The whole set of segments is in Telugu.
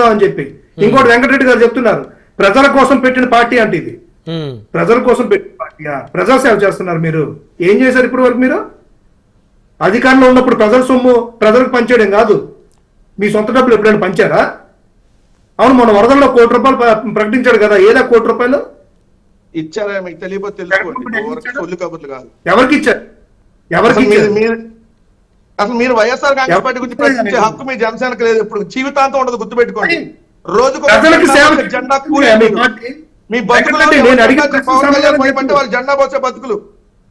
కొడదాం అని చెప్పి. ఇంకోటి వెంకటరెడ్డి గారు చెప్తున్నారు ప్రజల కోసం పెట్టిన పార్టీ అంటే ఇది. ప్రజల కోసం పెట్టిన పార్టీయా? ప్రజాసేవ చేస్తున్నారు మీరు. ఏం చేశారు ఇప్పటి వరకు? మీరు అధికారంలో ఉన్నప్పుడు ప్రజల సొమ్ము ప్రజలకు పంచేయడం కాదు, మీ సొంత డబ్బులు ఎప్పుడైనా పంచారా? అవును, మన వరదల్లో ₹1 ప్రకటించాడు కదా, ఏదా ₹1 ఇచ్చారా? మీకు తెలియకపోతే తెలుసుకోండి, కబుర్లు కాదు. ఎవరికి ఇచ్చారు? ఎవరికి అసలు మీరు వైఎస్ఆర్ కాంగ్రెస్ పార్టీ గురించి ప్రశ్నించే హక్కు మీ జనసేనకు లేదు. ఇప్పుడు జీవితాంతం ఉండదు, గుర్తుపెట్టుకోండి. రోజుకు జెండా మీ బతుకులు పవన్ కళ్యాణ్ పోయిపంటే వాళ్ళు జెండా పోసే బతుకులు.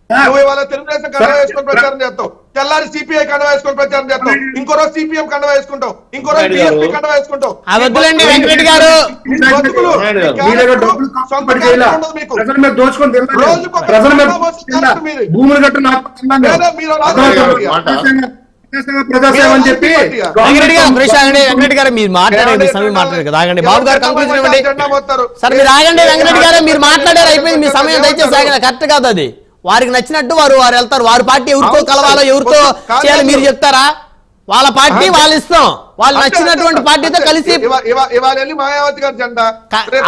నువ్వు ఇవాళ తెలుగుదేశం కండ వేసుకొని ప్రచారం చేస్తావు, తెల్లారి సిపిఐ కండ వేసుకొని ప్రచారం చేస్తావు, ఇంకో రోజు సిపిఎం కండ వేసుకుంటావు, ఇంకో రోజు బిఎస్పీ కండ వేసుకుంటావు. వెంకటరెడ్డి గారు మీరు మాట్లాడారు, సమయం మాట్లాడారు కదా, ఆగండి. బాబు గారు కంక్లూజన్ ఇవ్వండి సార్. మీరు ఆగండి. వెంకటరెడ్డి గారు మీరు మాట్లాడారు, అయిపోయింది మీ సమయం. దయచేసి ఆగండి. కరెక్ట్ కాదు అది. వారికి నచ్చినట్టు వారు వెళ్తారు. వారి పార్టీ ఎవరితో కలవాలో ఎవరితో చేయాలి మీరు చెప్తారా? వాళ్ళ పార్టీ వాళ్ళు ఇస్తాం, వాళ్ళు నచ్చినటువంటి పార్టీతో కలిసి.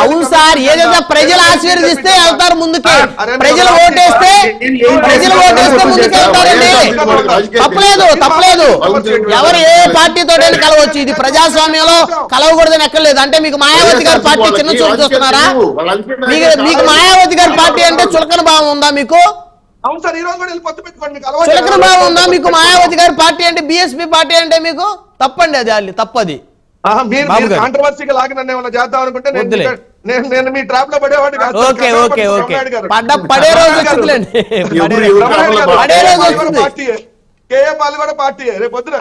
అవును సార్, ఏదైతే ప్రజలు ఆశీర్వదిస్తే వెళ్తారు ముందుకి. ప్రజలు ఓటేస్తే ముందుకు వెళ్తారండి. తప్పలేదు. ఎవరు ఏ పార్టీతో కలవచ్చు. ఇది ప్రజాస్వామ్యంలో కలవకూడదని ఎక్కర్లేదు. అంటే మీకు మాయావతి గారి పార్టీ చిన్న చూపు చూస్తున్నారా? మీకు మాయావతి గారి పార్టీ అంటే చులకన భావం ఉందా మీకు? చులకన భావం ఉందా మీకు? మాయావతి గారి పార్టీ అంటే, బిఎస్పీ పార్టీ అంటే మీకు తప్పండి. అది తప్పది. కాంట్రవర్సీగా లాగిన ఏమన్నా చేద్దాం అనుకుంటే నేను మీ ట్రాప్ లో పడేవాడు కాదు. పడే రోజు వచ్చిందిలేండి.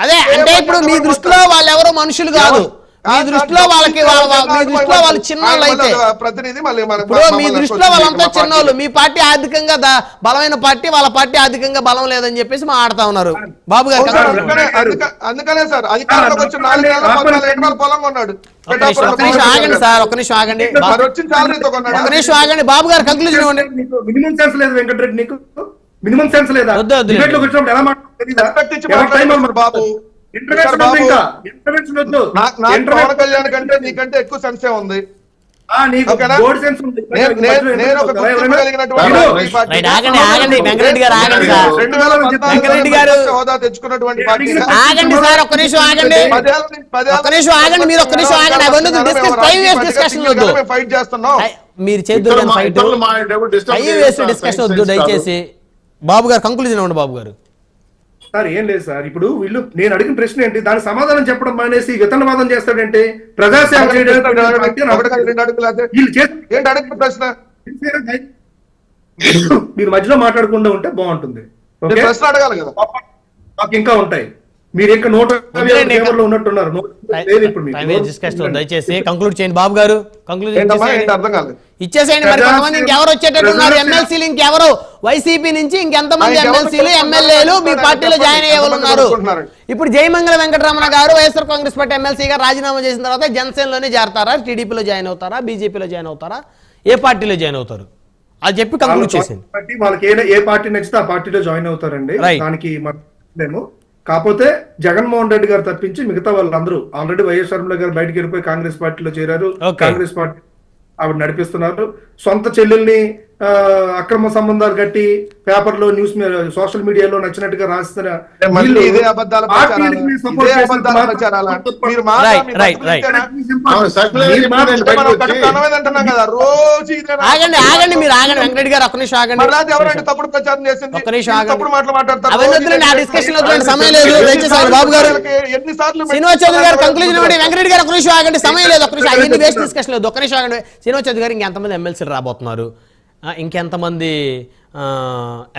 అదే అంటే ఇప్పుడు మీ దృష్టిలో వాళ్ళు ఎవరో మనుషులు కాదు, మీ దృష్టిలో వాళ్ళు చిన్నోళ్ళు అయితే. ఇప్పుడు మీ దృష్టిలో వాళ్ళంతా చిన్నోళ్ళు. మీ పార్టీ ఆర్థికంగా బలమైన పార్టీ, వాళ్ళ పార్టీ ఆర్థికంగా బలం లేదని చెప్పేసి మాట్లాడుతా ఉన్నారు బాబు గారు. అందుకనే సార్ అధికారంలోకి వచ్చి 4 ఎకరాల పొలం కొన్నాడు. ఆగండి సార్, ఒక్క నిమిషం ఆగండి. ఒక్క నిమిషం ఆగండి. బాబు గారు కంక్లూజన్ ఇవ్వండి. మినిమం సెన్స్ లేదు వెంకటరెడ్డి, నీకు మినిమం సెన్స్ లేదా? ఎలా మాట్లాడుతుంది బాబు? పవన్ కళ్యాణ్ కంటే నీకంటే ఎక్కువ సెన్సే ఉంది. వెంకటరెడ్డి గారు హోదా తెచ్చుకున్నటువంటి ఆగండి సార్, ఒక్క నిమిషం ఆగండి. మీరు ఒక్క నిమిషం ఆగండి. ఫైట్ చేస్తున్నాం, మీరు చేద్దాం ఫైట్. డిస్కషన్ వద్దు దయచేసి. బాబు గారు కంక్లూజన్ ఇవ్వండి. బాబు గారు సార్ ఏం లేదు సార్, ఇప్పుడు వీళ్ళు నేను అడిగిన ప్రశ్న ఏంటి, దానికి సమాధానం చెప్పడం మానేసి విత్తనవాదం చేస్తాడంటే ప్రజాసేవ చేయడానికి మీరు మధ్యలో మాట్లాడకుండా ఉంటే బాగుంటుంది. ప్రశ్న అడగాలి కదా, మాకు ఇంకా ఉంటాయి. మీరు ఇంకా ఉన్నట్టున్నారు. దయచేసి కంక్లూడ్ చేయండి బాబు గారు. ఇచ్చేసేయండి. మరి కొంతమంది ఇంకెవరు వచ్చేటట్టు ఉన్నారు ఎమ్మెల్సీలు, ఇంకెవరు వైసీపీ నుంచి ఇంకెంతమంది ఎమ్మెల్సీలు ఎమ్మెల్యేలు మీ పార్టీలో జాయిన్ అయ్యే వాళ్ళు ఉన్నారు. ఇప్పుడు జయమంగళ వెంకటరమణ గారు వైఎస్ఆర్ కాంగ్రెస్ పార్టీ ఎమ్మెల్సీగా రాజీనామా చేసిన తర్వాత జనసేనలోనే చేరతారా, టీడీపీలో జాయిన్ అవుతారా, బీజేపీలో జాయిన్ అవుతారా, ఏ పార్టీలో జాయిన్ అవుతారు అది చెప్పి కంక్లూడ్ చేసింది. వాళ్ళకి ఏ పార్టీ నచ్చితే ఆ పార్టీలో జాయిన్ అవుతారండి. దానికి మేము కాకపోతే జగన్మోహన్ రెడ్డి గారు తప్పించి మిగతా వాళ్ళందరూ ఆల్రెడీ వైఎస్ షర్మిల గారు బయటకు వెళ్ళిపోయి కాంగ్రెస్ పార్టీలో చేరారు. కాంగ్రెస్ పార్టీ ఆవిడ నడిపిస్తున్నారు. సొంత చెల్లెల్ని అక్రమ సంబంధాలు కట్టి పేపర్లో న్యూస్ సోషల్ మీడియాలో నచ్చినట్టుగా రాస్తున్న వెంకటరెడ్డి గారు ఒక్క నిమిషం ఆగండి. తప్పుడు ప్రచారం చేసింది, తప్పుడు మాటలు మాట్లాడతారు. సమయం లేదు దయచేసి. బాబు గారు శ్రీనివాస్ చౌదరి గారు కంక్లూజన్ ఇవ్వండి. వెంకటరెడ్డి గారు ఒక్క నిమిషం ఆగండి. సమయం లేదు, ఒక్క నిమిషం. అవన్నీ వేస్ట్ డిస్కషన్ లేదు, ఒక్క నిమిషం ఆగండి. శ్రీనివాస్ చౌదరి గారు ఇంకెంతమంది ఎమ్మెల్సీలు రాబోతున్నారు, ఇంకెంతమంది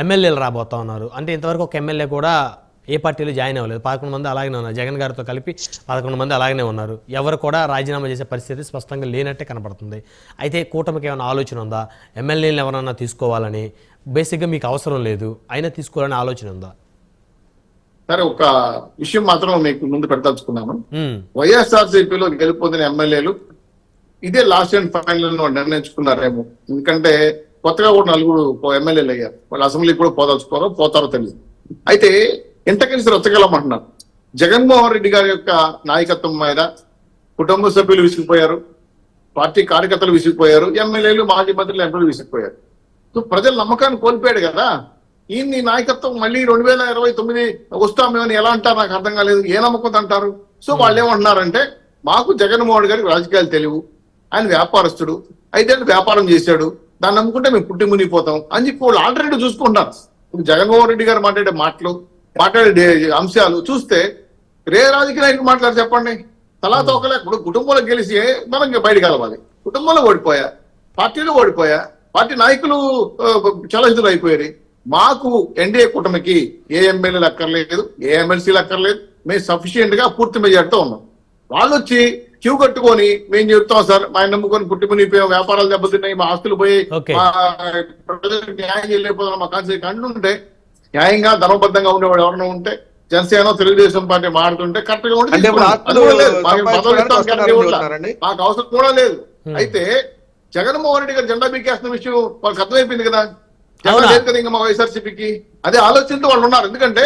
ఎమ్మెల్యేలు రాబోతా ఉన్నారు అంటే ఇంతవరకు ఒక ఎమ్మెల్యే కూడా ఏ పార్టీలో జాయిన్ అవ్వలేదు. 11 మంది అలాగనే ఉన్నారు. జగన్ గారితో కలిపి 11 మంది అలాగనే ఉన్నారు. ఎవరు కూడా రాజీనామా చేసే పరిస్థితి స్పష్టంగా లేనట్టే కనపడుతుంది. అయితే కూటమికి ఏమైనా ఆలోచన ఉందా, ఎమ్మెల్యేలు ఎవరన్నా తీసుకోవాలని? బేసిక్గా మీకు అవసరం లేదు, అయినా తీసుకోవాలని ఆలోచన ఉందా? సరే, ఒక విషయం మాత్రం మీకు ముందు పెట్టదలుచుకున్నాను. వైఎస్ఆర్సీపీలో గెలుపొందిన ఎమ్మెల్యేలు ఇదే లాస్ట్ అండ్ ఫైనల్ నిర్ణయించుకున్నారేమో. ఎందుకంటే కొత్తగా కూడా 4 ఎమ్మెల్యేలు అయ్యారు. వాళ్ళు అసెంబ్లీకి కూడా పోతారో తెలియదు. అయితే ఇంతకలిసి రచ్చగలమంటున్నారు. జగన్మోహన్ రెడ్డి గారి యొక్క నాయకత్వం మీద కుటుంబ సభ్యులు విసిగిపోయారు, పార్టీ కార్యకర్తలు విసిగిపోయారు, ఎమ్మెల్యేలు మాజీ మంత్రులు ఎంపీలు విసిగిపోయారు. సో ప్రజల నమ్మకాన్ని కోల్పోయాడు కదా. ఈ నాయకత్వం మళ్ళీ 2029 వస్తామేమని ఎలా అంటారు నాకు అర్థం కాలేదు. ఏ నమ్మకం అంటారు? సో వాళ్ళు ఏమంటున్నారంటే మాకు జగన్మోహన్ గారికి రాజకీయాలు తెలియవు, ఆయన వ్యాపారస్తుడు, అయితే వ్యాపారం చేశాడు, దాన్ని నమ్ముకుంటే మేము పుట్టి మునిగిపోతాం అని చెప్పి వాళ్ళు ఆల్రెడీ చూసుకుంటారు. జగన్మోహన్ రెడ్డి గారు మాట్లాడే అంశాలు చూస్తే రే రాజకీయ నాయకులు మాట్లాడారు చెప్పండి. తలా తోకలే. ఇప్పుడు కుటుంబంలో గెలిచి మనం బయటకు కలవాలి. కుటుంబంలో ఓడిపోయా, పార్టీలో ఓడిపోయా, పార్టీ నాయకులు చాలా ఇదులు అయిపోయారు. మాకు ఎన్డీఏ కూటమికి ఏ ఎమ్మెల్యేలు అక్కర్లేదు, ఏ ఎమ్మెల్సీలు అక్కర్లేదు, మేము సఫిషియెంట్ గా పూర్తి మెజార్టీతో ఉన్నాం. వాళ్ళు వచ్చి క్యూ కట్టుకొని మేము చెప్తాం సార్, మా నమ్ముకొని పుట్టిపోయిపోయాం, వ్యాపారాలు దెబ్బతిన్నాయి, మా ఆస్తులు పోయి మా ప్రజలకు న్యాయం చేయలేకపోతున్నాం, మా కాన్సెప్ట్ అంటుంటే న్యాయంగా ధర్మబద్ధంగా ఉండేవాడు ఎవరైనా ఉంటే జనసేన తెలుగుదేశం పార్టీ మారుతుంటే కరెక్ట్ గా ఉంటే మాకు అవసరం కూడా లేదు. అయితే జగన్మోహన్ రెడ్డి గారు జెండా బీకేస్తున్న విషయం వాళ్ళకి అర్థమైపోయింది కదా. జగన్ లేదు కదా ఇంకా మా వైఎస్ఆర్సీపీకి. అదే ఆలోచనతో వాళ్ళు ఉన్నారు. ఎందుకంటే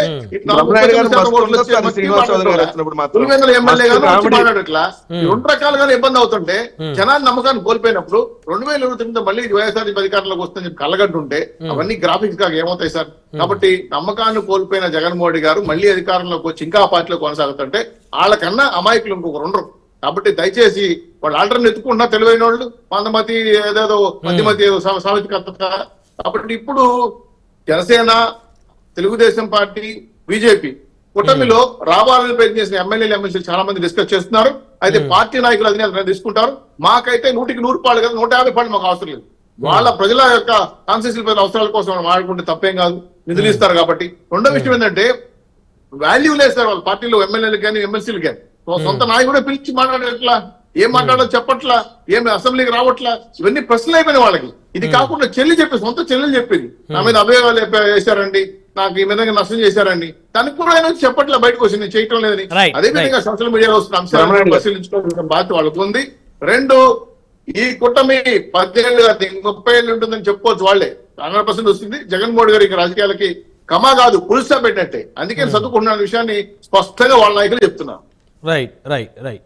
రెండు రకాలుగా ఇబ్బంది అవుతుంటే జనాన్ని నమ్మకాన్ని కోల్పోయినప్పుడు 2029 మళ్ళీ వైఎస్ఆర్సీపీ అధికారంలోకి వస్తుందని చెప్పి కళ్ళగంటుంటే అవన్నీ గ్రాఫిక్స్ గా ఏమవుతాయి సార్? కాబట్టి నమ్మకాన్ని కోల్పోయిన జగన్మోహన్ రెడ్డి గారు మళ్ళీ అధికారంలోకి వచ్చి ఇంకా ఆ పార్టీలో కొనసాగుతుంటే వాళ్ళకన్నా అమాయకులు ఇంకొకరు ఉండరు. కాబట్టి దయచేసి వాళ్ళు ఆల్టర్నేట్ ఎత్తుకుంటున్నా తెలివైన వాళ్ళు మందమతి ఏదేదో మధ్యమతి సావిత్రికర్త. కాబట్టి ఇప్పుడు జనసేన, తెలుగుదేశం పార్టీ, బీజేపీ కూటమిలో రావాలని ప్రయత్నం చేసిన ఎమ్మెల్యేలు, ఎమ్మెల్సీలు చాలా మంది డిస్కస్ చేస్తున్నారు. అయితే పార్టీ నాయకులు అధినేత తీసుకుంటారు. మాకైతే 100కి 100 పాళ్ళు కదా, 150 పాళ్ళు మాకు అవసరం లేదు. వాళ్ళ ప్రజల యొక్క కాన్స్టిట్యూన్సీ అవసరాల కోసం మనం మాట్లాడుకుంటే తప్పేం కాదు, నిధులు ఇస్తారు కాబట్టి. రెండో విషయం ఏంటంటే వాల్యూ లేదు సార్ వాళ్ళ పార్టీలో ఎమ్మెల్యేలు కానీ ఎమ్మెల్సీలు కానీ. సొంత నాయకుడే పిలిచి మాట్లాడట్లా, ఏం మాట్లాడాలో చెప్పట్లా, ఏమి అసెంబ్లీకి రావట్లా, ఇవన్నీ ప్రశ్నలు అయిపోయినాయి వాళ్ళకి. ఇది కాకుండా సొంత చెల్లెలు చెప్పింది నా మీద అభియోగాలు వేశారండి, నాకు ఈ విధంగా నష్టం చేశారండి, దానికి కూడా ఆయన చెప్పట్లా, బయటకు వచ్చి నేను చేయటం లేదని. అదే విధంగా సోషల్ మీడియాలో వస్తున్న అంశాలను పరిశీలించుకోవాల్సిన బాధ్యత వాళ్ళకు ఉంది. రెండు, ఈ కూటమి 10 ఏళ్ళు 30 ఏళ్ళు ఉంటుందని చెప్పుకోవచ్చు వాళ్ళే. 100% వస్తుంది. జగన్మోహన్ గారికి రాజకీయాలకి కమా కాదు పులుసా పెట్టినట్టే. అందుకే చదువుకుంటున్న విషయాన్ని స్పష్టంగా వాళ్ళ నాయకులు చెప్తున్నారు. Right right right